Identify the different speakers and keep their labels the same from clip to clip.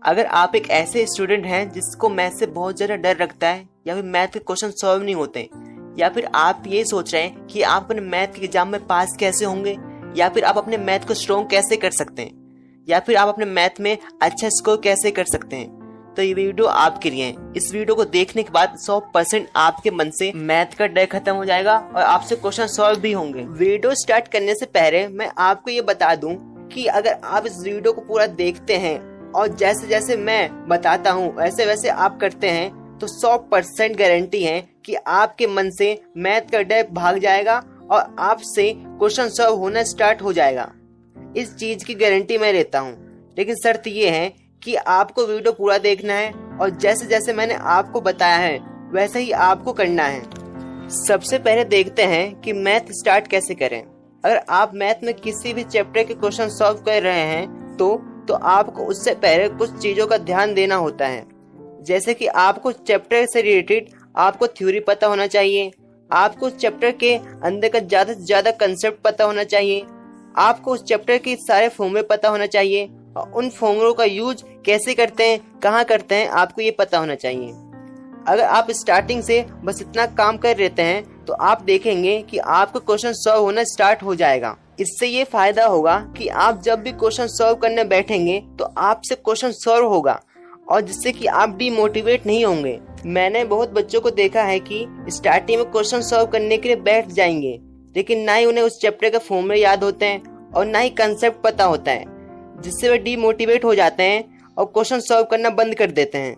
Speaker 1: अगर आप एक ऐसे स्टूडेंट हैं जिसको मैथ से बहुत ज़्यादा डर लगता है, या फिर मैथ के क्वेश्चन सॉल्व नहीं होते, या फिर आप ये सोच रहे हैं कि आप अपने मैथ के एग्जाम में पास कैसे होंगे, या फिर आप अपने मैथ को स्ट्रॉन्ग कैसे कर सकते हैं, या फिर आप अपने मैथ में अच्छा स्कोर कैसे कर सकते हैं, तो ये वीडियो आपके लिए है। इस वीडियो को देखने के बाद 100% आपके मन से मैथ का डर खत्म हो जाएगा और आपसे क्वेश्चन सॉल्व भी होंगे। वीडियो स्टार्ट करने से पहले मैं आपको ये बता दूं कि अगर आप इस वीडियो को पूरा देखते हैं और जैसे जैसे मैं बताता हूँ वैसे वैसे आप करते हैं तो 100% गारंटी है कि आपके मन से मैथ का डर भाग जाएगा और आपसे क्वेश्चन सॉल्व होना स्टार्ट हो जाएगा। इस चीज की गारंटी मैं लेता हूँ, लेकिन शर्त ये है कि आपको वीडियो पूरा देखना है और जैसे जैसे मैंने आपको बताया है वैसे ही आपको करना है। सबसे पहले देखते हैं कि मैथ स्टार्ट कैसे करें। अगर आप मैथ में किसी भी चैप्टर के क्वेश्चन सॉल्व कर रहे हैं तो आपको उससे पहले कुछ चीजों का ध्यान देना होता है। जैसे कि आपको चैप्टर से रिलेटेड आपको थ्योरी पता होना चाहिए, आपको चैप्टर के अंदर का ज्यादा से ज्यादा कंसेप्ट पता होना चाहिए, आपको उस चैप्टर के सारे फॉर्मूले पता होना चाहिए और उन फॉर्मूलों का यूज कैसे करते हैं, कहाँ करते हैं, आपको ये पता होना चाहिए। अगर आप स्टार्टिंग से बस इतना काम कर लेते हैं तो आप देखेंगे कि आपका क्वेश्चन सॉल्व होना स्टार्ट हो जाएगा। इससे ये फायदा होगा कि आप जब भी क्वेश्चन सॉल्व करने बैठेंगे तो आपसे क्वेश्चन सॉल्व होगा और जिससे कि आप डीमोटिवेट नहीं होंगे। मैंने बहुत बच्चों को देखा है कि स्टार्टिंग में क्वेश्चन सॉल्व करने के लिए बैठ जाएंगे, लेकिन ना ही उन्हें उस चैप्टर के फॉर्मूले याद होते हैं और ना ही कंसेप्ट पता होता है, जिससे वे डीमोटिवेट हो जाते हैं और क्वेश्चन सॉल्व करना बंद कर देते हैं।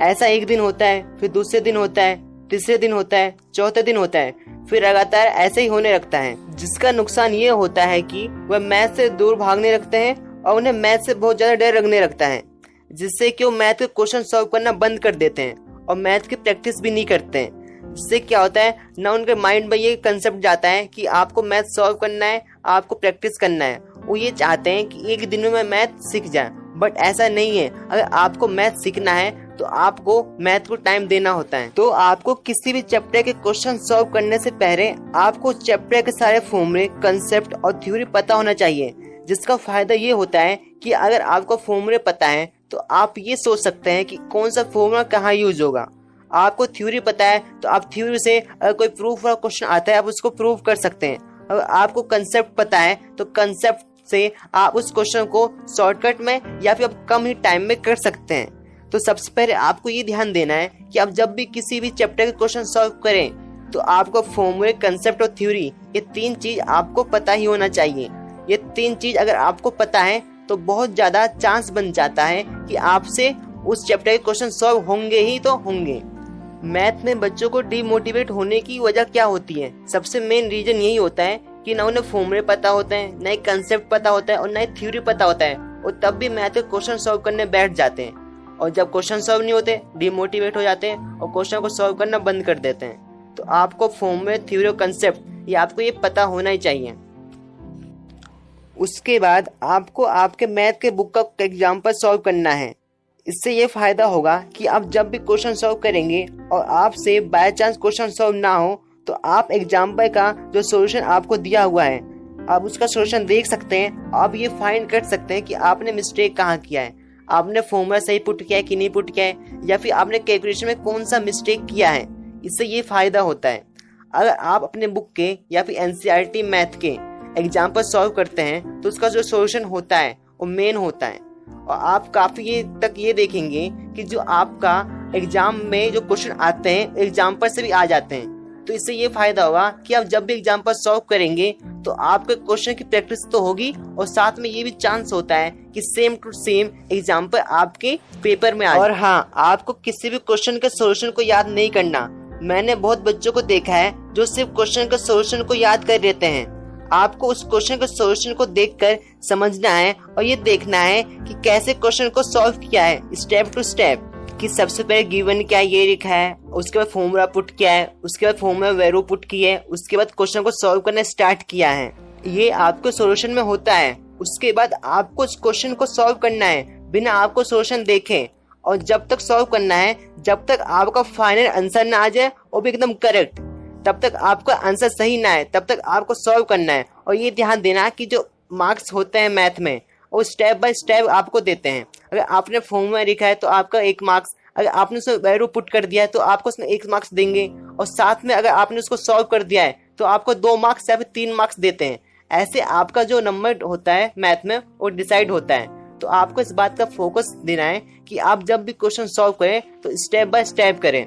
Speaker 1: ऐसा एक दिन होता है, फिर दूसरे दिन होता है, तीसरे दिन होता है, चौथे दिन होता है, फिर लगातार ऐसे ही होने लगता है, जिसका नुकसान ये होता है कि वह मैथ से दूर भागने लगते हैं और उन्हें मैथ से बहुत ज्यादा डर लगने लगता है, जिससे कि वो मैथ के क्वेश्चन सॉल्व करना बंद कर देते हैं और मैथ की प्रैक्टिस भी नहीं करते हैं। जिससे क्या होता है ना उनके माइंड में ये कंसेप्ट जाता है कि आपको मैथ सॉल्व करना है, आपको प्रैक्टिस करना है। वो ये चाहते हैं कि एक दिन में मैं मैथ सीख जाए, बट ऐसा नहीं है। अगर आपको मैथ सीखना है तो आपको मैथ को टाइम देना होता है। तो आपको किसी भी चैप्टर के क्वेश्चन सॉल्व करने से पहले आपको चैप्टर के सारे फॉर्मूले, कंसेप्ट और थ्योरी पता होना चाहिए, जिसका फायदा ये होता है कि अगर आपको फॉर्मूले पता है तो आप ये सोच सकते हैं कि कौन सा फॉर्मूला कहाँ यूज होगा। आपको थ्योरी पता है तो आप थ्योरी से अगर कोई प्रूफ वाला क्वेश्चन आता है आप उसको प्रूव कर सकते हैं। अगर आपको कंसेप्ट पता है तो कंसेप्ट से आप उस क्वेश्चन को शॉर्टकट में या फिर कम ही टाइम में कर सकते हैं। तो सबसे पहले आपको ये ध्यान देना है कि आप जब भी किसी भी चैप्टर के क्वेश्चन सॉल्व करें तो आपको फॉर्मूले, कंसेप्ट और थ्योरी, ये तीन चीज आपको पता ही होना चाहिए। ये तीन चीज अगर आपको पता है तो बहुत ज्यादा चांस बन जाता है कि आपसे उस चैप्टर के क्वेश्चन सॉल्व होंगे ही तो होंगे। मैथ में बच्चों को डीमोटिवेट होने की वजह क्या होती है? सबसे मेन रीजन यही होता है कि ना उन्हें फॉर्मूले पता होते हैं, ना ही कंसेप्ट पता होता है और ना ही थ्योरी पता होता है, और तब भी मैथ के क्वेश्चन सॉल्व करने बैठ जाते हैं और जब क्वेश्चन सॉल्व नहीं होते डीमोटिवेट हो जाते हैं और क्वेश्चन को सॉल्व करना बंद कर देते हैं। तो आपको फॉर्मूले, थ्योरी और कंसेप्ट ये आपको ये पता होना ही चाहिए। उसके बाद आपको आपके मैथ के बुक का एग्जाम्पल सॉल्व करना है। इससे ये फायदा होगा कि आप जब भी क्वेश्चन सॉल्व करेंगे और आपसे बाय चांस क्वेश्चन सॉल्व ना हो तो आप एग्जाम्पल का जो सॉल्यूशन आपको दिया हुआ है आप उसका सॉल्यूशन देख सकते हैं। आप ये फाइंड कर सकते हैं कि आपने मिस्टेक कहाँ किया है, आपने फॉर्मूला सही पुट किया है कि नहीं पुट किया है, या फिर आपने कैलकुलेशन में कौन सा मिस्टेक किया है। इससे ये फायदा होता है। अगर आप अपने बुक के या फिर एनसीईआरटी मैथ के एग्जाम्पल सॉल्व करते हैं तो उसका जो सॉल्यूशन होता है वो मेन होता है और आप काफी तक ये देखेंगे कि जो आपका एग्जाम में जो क्वेश्चन आते हैं एग्जाम्पल से भी आ जाते हैं। तो इससे ये फायदा होगा कि आप जब भी एग्जाम्पल सॉल्व करेंगे तो आपके क्वेश्चन की प्रैक्टिस तो होगी और साथ में ये भी चांस होता है कि सेम टू सेम एग्जाम्पल आपके पेपर में आए। और हाँ, आपको किसी भी क्वेश्चन के सॉल्यूशन को याद नहीं करना। मैंने बहुत बच्चों को देखा है जो सिर्फ क्वेश्चन के सॉल्यूशन को याद कर लेते हैं। आपको उस क्वेश्चन के सॉल्यूशन को देखकर समझना है और ये देखना है कि कैसे क्वेश्चन को सॉल्व किया है स्टेप टू स्टेप, कि सबसे पहले गिवन क्या है ये लिखा है, उसके बाद फॉर्मूला पुट किया है, उसके बाद फॉर्मूला वैल्यू पुट की है, उसके बाद क्वेश्चन को सॉल्व करना स्टार्ट किया है। ये आपको सॉल्यूशन में होता है। उसके बाद आपको उस क्वेश्चन को सॉल्व करना है बिना आपको सॉल्यूशन देखे, और जब तक सॉल्व करना है जब तक आपका फाइनल आंसर ना आ जाए वो भी एकदम करेक्ट, तब तक आपका आंसर सही ना है तब तक आपको सॉल्व करना है। और ये ध्यान देना कि जो मार्क्स होते हैं मैथ में और स्टेप बाय स्टेप आपको देते हैं। अगर आपने फॉर्मूला लिखा है तो आपका 1 मार्क्स, अगर आपने उसमें वैल्यू पुट कर दिया है तो आपको उसमें 1 मार्क्स देंगे, और साथ में अगर आपने उसको सॉल्व कर दिया है तो आपको 2 मार्क्स या फिर 3 मार्क्स देते हैं। ऐसे आपका जो नंबर होता है मैथ में वो डिसाइड होता है। तो आपको इस बात का फोकस देना है कि आप जब भी क्वेश्चन सॉल्व करें तो स्टेप बाय स्टेप करें,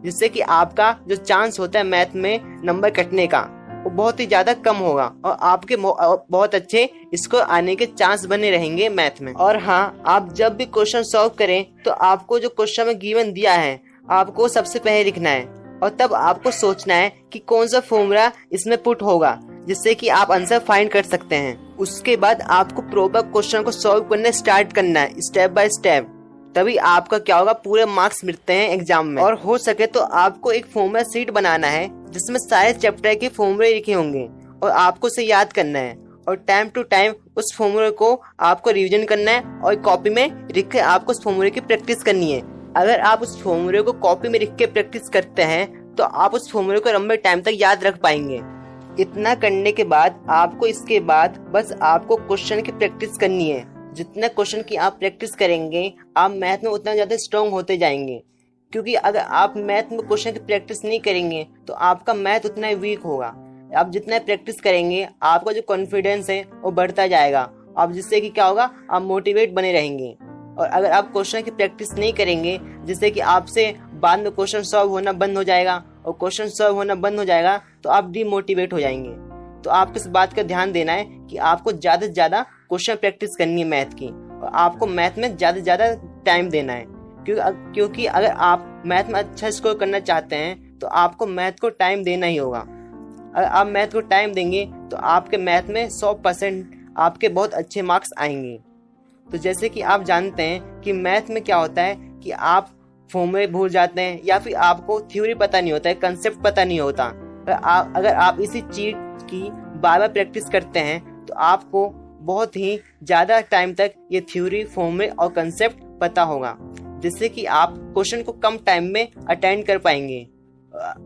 Speaker 1: जिससे कि आपका जो चांस होता है मैथ में नंबर कटने का वो बहुत ही ज्यादा कम होगा, और आपके बहुत अच्छे स्कोर आने के चांस बने रहेंगे मैथ में। और हाँ, आप जब भी क्वेश्चन सॉल्व करें तो आपको जो क्वेश्चन में गिवन दिया है आपको सबसे पहले लिखना है, और तब आपको सोचना है कि कौन सा फॉर्मूला इसमें पुट होगा, जिससे कि आप आंसर फाइंड कर सकते हैं। उसके बाद आपको प्रॉपर क्वेश्चन को सॉल्व करने स्टार्ट करना है स्टेप बाय स्टेप, तभी आपका क्या होगा, पूरे मार्क्स मिलते हैं एग्जाम में। और हो सके तो आपको एक फॉर्मूला शीट बनाना है जिसमें सारे चैप्टर के फॉर्मूले लिखे होंगे, और आपको उसे याद करना है, और टाइम टू टाइम उस फॉर्मूले को आपको रिवीजन करना है, और कॉपी में लिख के आपको उस फॉर्मूले की प्रैक्टिस करनी है। अगर आप उस फॉर्मूले को कॉपी में लिख के प्रैक्टिस करते हैं तो आप उस फॉर्मूले को लंबे टाइम तक याद रख पाएंगे। इतना करने के बाद आपको इसके बाद बस आपको क्वेश्चन की प्रैक्टिस करनी है। जितना क्वेश्चन की आप प्रैक्टिस करेंगे आप मैथ में उतना ज़्यादा स्ट्रॉन्ग होते जाएंगे, क्योंकि अगर आप मैथ में क्वेश्चन की प्रैक्टिस नहीं करेंगे तो आपका मैथ उतना ही वीक होगा। आप जितना प्रैक्टिस करेंगे आपका जो कॉन्फिडेंस है वो बढ़ता जाएगा, आप जिससे कि क्या होगा, आप मोटिवेट बने रहेंगे। और अगर आप क्वेश्चन की प्रैक्टिस नहीं करेंगे जिससे कि आपसे बाद में क्वेश्चन सॉल्व होना बंद हो जाएगा, और क्वेश्चन सॉल्व होना बंद हो जाएगा तो आप डिमोटिवेट हो जाएंगे। तो आपको इस बात का ध्यान देना है कि आपको ज़्यादा से ज़्यादा क्वेश्चन प्रैक्टिस करनी है मैथ की, और आपको मैथ में ज़्यादा से ज़्यादा टाइम देना है, क्योंकि अगर आप मैथ में अच्छा स्कोर करना चाहते हैं तो आपको मैथ को टाइम देना ही होगा। अगर आप मैथ को टाइम देंगे तो आपके मैथ में 100% आपके बहुत अच्छे मार्क्स आएंगे। तो जैसे कि आप जानते हैं कि मैथ में क्या होता है कि आप फॉर्मूले भूल जाते हैं, या फिर आपको थ्योरी पता नहीं होता है, कंसेप्ट पता नहीं होता। अगर आप इसी चीज की बार बार प्रैक्टिस करते हैं तो आपको बहुत ही ज़्यादा टाइम तक ये थ्योरी, फॉर्मूले और कंसेप्ट पता होगा, जिससे कि आप क्वेश्चन को कम टाइम में अटेंड कर पाएंगे।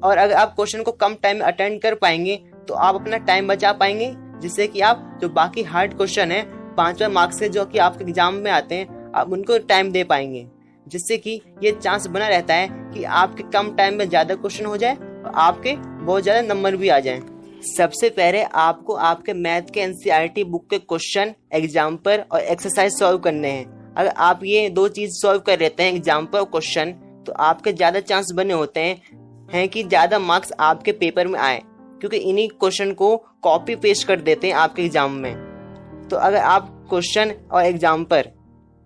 Speaker 1: और अगर आप क्वेश्चन को कम टाइम में अटेंड कर पाएंगे तो आप अपना टाइम बचा पाएंगे, जिससे कि आप जो बाकी हार्ड क्वेश्चन है 5वें मार्क्स के जो कि आपके एग्जाम में आते हैं आप उनको टाइम दे पाएंगे, जिससे कि ये चांस बना रहता है कि आपके कम टाइम में ज़्यादा क्वेश्चन हो जाए और आपके बहुत ज़्यादा नंबर भी आ जाएं। सबसे पहले आपको आपके मैथ के एनसीईआरटी बुक के क्वेश्चन, एग्जाम्पल और एक्सरसाइज सॉल्व करने हैं। अगर आप ये 2 चीज़ सॉल्व कर लेते हैं, एग्जाम्पल और क्वेश्चन, तो आपके ज़्यादा चांस बने होते हैं कि ज़्यादा मार्क्स आपके पेपर में आए, क्योंकि इन्हीं क्वेश्चन को कॉपी पेस्ट कर देते हैं आपके एग्जाम में। तो अगर आप क्वेश्चन और एग्जाम्पल,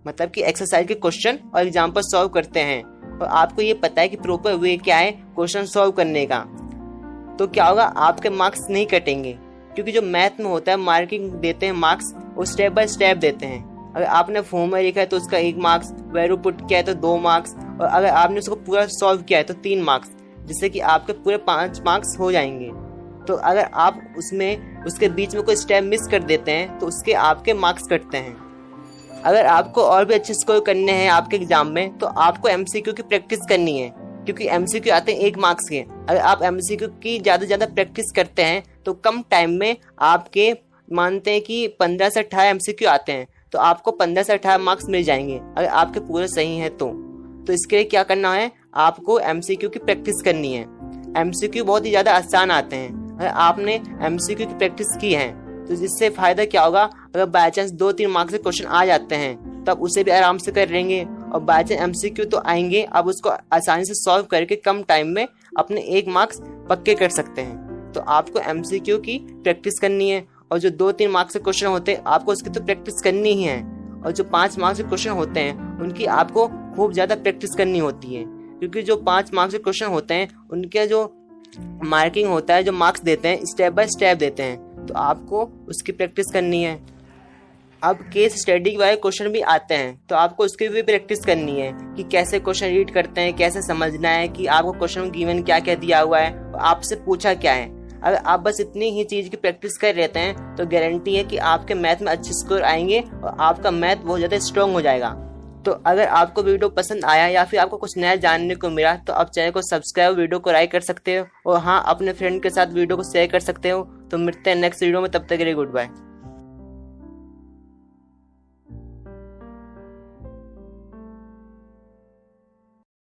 Speaker 1: मतलब कि एक्सरसाइज के क्वेश्चन और एग्जाम्पल सॉल्व करते हैं और आपको ये पता है कि प्रॉपर वे क्या है क्वेश्चन सॉल्व करने का, तो क्या होगा, आपके मार्क्स नहीं कटेंगे। क्योंकि जो मैथ में होता है मार्किंग देते हैं मार्क्स, वो स्टेप बाय स्टेप देते हैं। अगर आपने फॉर्मूला लिखा है तो उसका 1 मार्क्स, वैल्यू पुट किया है तो 2 मार्क्स, और अगर आपने उसको पूरा सॉल्व किया है तो 3 मार्क्स, जिससे कि आपके पूरे 5 मार्क्स हो जाएंगे। तो अगर आप उसके बीच में कोई स्टेप मिस कर देते हैं तो उसके आपके मार्क्स कटते हैं। अगर आपको और भी अच्छे स्कोर करने हैं आपके एग्जाम में तो आपको एमसीक्यू की प्रैक्टिस करनी है, क्योंकि एमसीक्यू आते हैं 1 मार्क्स के। अगर आप एमसीक्यू की ज़्यादा प्रैक्टिस करते हैं तो कम टाइम में आपके मानते हैं कि 15 से 18 एमसीक्यू आते हैं, तो आपको 15 से 18 मार्क्स मिल जाएंगे अगर आपके पूरे सही हैं तो इसके लिए क्या करना है, आपको एमसीक्यू की प्रैक्टिस करनी है। एमसीक्यू बहुत ही ज़्यादा आसान आते हैं। अगर आपने एमसीक्यू की प्रैक्टिस की है तो जिससे फ़ायदा क्या होगा, अगर बाई चांस 2-3 मार्क्स के क्वेश्चन आ जाते हैं तब उसे भी आराम से कर लेंगे, और बाई चांस एमसीक्यू तो आएंगे, अब उसको आसानी से सॉल्व करके कम टाइम में अपने 1 मार्क्स पक्के कर सकते हैं। तो आपको एमसीक्यू की प्रैक्टिस करनी है, और जो 2-3 मार्क्स के क्वेश्चन होते हैं आपको उसकी तो प्रैक्टिस करनी ही है, और जो 5 मार्क्स के क्वेश्चन होते हैं उनकी आपको खूब ज़्यादा प्रैक्टिस करनी होती है। क्योंकि जो 5 मार्क्स के क्वेश्चन होते हैं उनके जो मार्किंग होता है, जो मार्क्स देते हैं स्टेप बाय स्टेप देते हैं, तो आपको उसकी प्रैक्टिस करनी है। अब केस स्टडी वाले क्वेश्चन भी आते हैं तो आपको उसकी भी प्रैक्टिस करनी है कि कैसे क्वेश्चन रीड करते हैं, कैसे समझना है कि आपको क्वेश्चन गिवन क्या क्या दिया हुआ है और आपसे पूछा क्या है। अगर आप बस इतनी ही चीज़ की प्रैक्टिस कर लेते हैं तो गारंटी है कि आपके मैथ में अच्छे स्कोर आएंगे और आपका मैथ बहुत ज़्यादा स्ट्रॉन्ग हो जाएगा। तो अगर आपको वीडियो पसंद आया या फिर आपको कुछ नया जानने को मिला तो आप चैनल को सब्सक्राइब, वीडियो को लाइक कर सकते हो, और हाँ, अपने फ्रेंड के साथ वीडियो को शेयर कर सकते हो। तो मिलते हैं नेक्स्ट वीडियो में, तब तक के लिए गुड बाय।